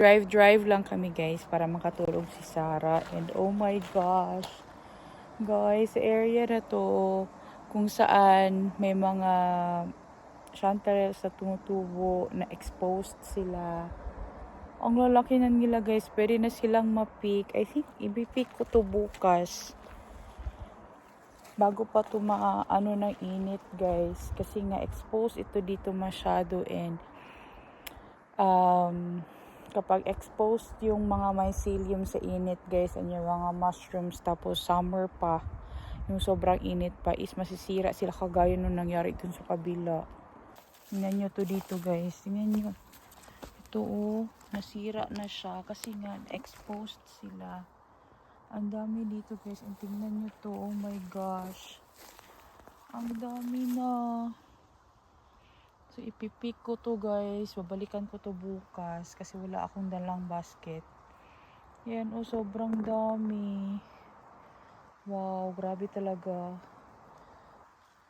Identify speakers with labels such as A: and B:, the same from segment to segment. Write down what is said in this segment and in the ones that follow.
A: Drive lang kami guys para makatulog si Sarah. And oh my gosh, guys, area na to kung saan may mga chanterelles na tumutubo na exposed sila. Ang lalaki na nila guys, pwede na silang ma-pick. I think i-pick ko to bukas bago pa to ano ng init guys, kasi nga exposed ito dito masyado. And kapag exposed yung mga mycelium sa init guys, and yung mga mushrooms, tapos summer pa, yung sobrang init pa, is masisira sila kagaya nung nangyari dun sa kabila. Tingnan nyo to dito guys, tingnan nyo ito, oh, nasira na siya kasi nga exposed sila. Ang dami dito guys, and tingnan nyo to, oh my gosh, ang dami na. So, ipipick ko to guys. Babalikan ko to bukas kasi wala akong dalang basket. Yan, oh, sobrang dami. Wow, grabe talaga.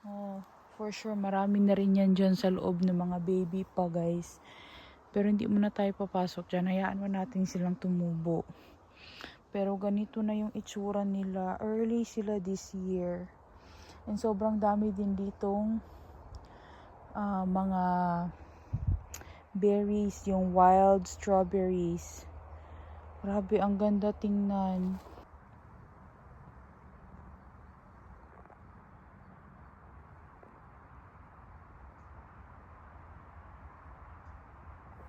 A: Oh, for sure, marami na rin yan dyan sa loob ng mga baby pa guys. Pero hindi muna tayo papasok dyan. Hayaan mo natin silang tumubo. Pero ganito na yung itsura nila. Early sila this year. And sobrang dami din ditong mga berries, yung wild strawberries. Grabe, ang ganda tingnan.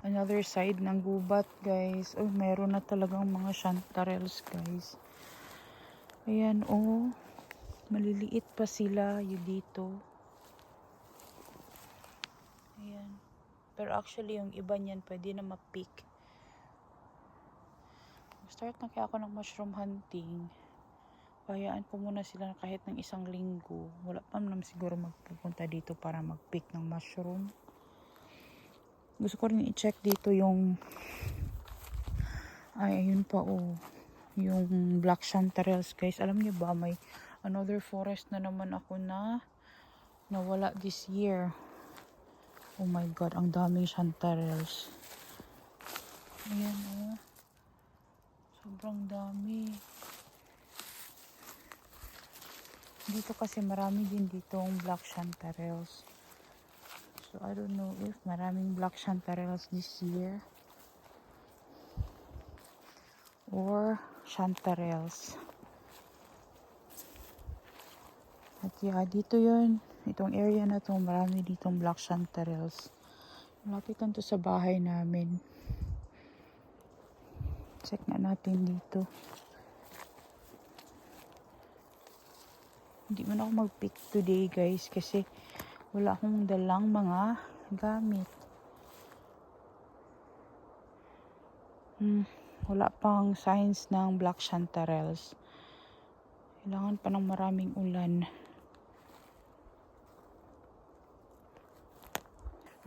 A: Another side ng gubat guys. Oh, meron na talagang mga chanterelles guys. Ayan, oh, maliliit pa sila yung dito. Ayan. Pero actually, yung iba niyan pwede na ma-pick. Start na kaya ako ng mushroom hunting. Hayaan ko muna sila kahit ng 1 linggo. Wala pa naman siguro magpupunta dito para mag-pick ng mushroom. Gusto ko rin i-check dito yung ayun pa, oh, yung black chanterelles guys. Alam niyo ba, may another forest na naman ako na nawala this year. Oh my god, ang daming chanterelles. Ayan, oh, sobrang dami dito kasi marami din ditong black chanterelles. So I don't know if maraming black chanterelles this year or chanterelles. At yeah, dito yun, itong area na to, marami ditong black chanterelles. Malapit lang to sa bahay namin. Check na natin dito. Hindi man ako mag-pick today guys kasi wala akong dalang mga gamit. Wala pang signs ng black chanterelles. Kailangan pa ng maraming ulan.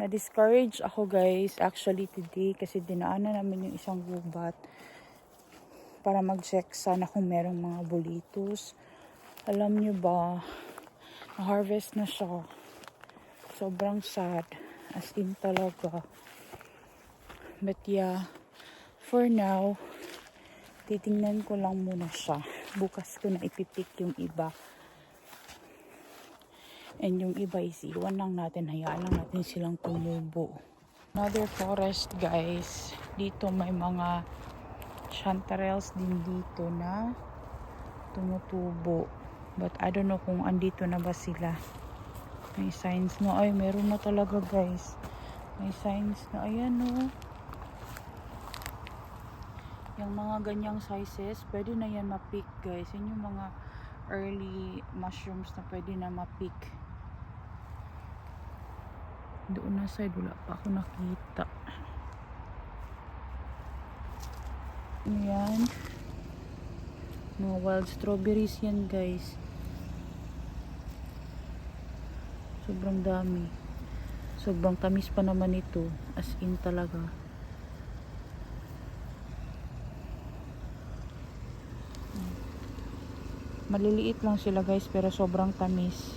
A: Na-discourage ako guys actually today kasi dinaanan namin yung isang gubat para mag-check sana kung merong mga bulitos. Alam nyo ba, na-harvest na siya. Sobrang sad, as in talaga. But yeah, for now, titingnan ko lang muna siya. Bukas ko na ipipick yung iba. And yung iba is iwan lang natin, hayaan lang natin silang tumubo. Another forest guys. Dito may mga chanterelles din dito na tumutubo. But I don't know kung andito na ba sila. May signs na, ay meron na talaga guys. May signs na, ayan o. Yung mga ganyang sizes, pwede na yan ma-pick guys. Yan yung mga early mushrooms na pwede na ma-pick. Doon na side, wala pa ako nakita. Ayan. Mga wild strawberries yan guys. Sobrang dami. Sobrang tamis pa naman ito. As in talaga. Maliliit lang sila guys pero sobrang tamis.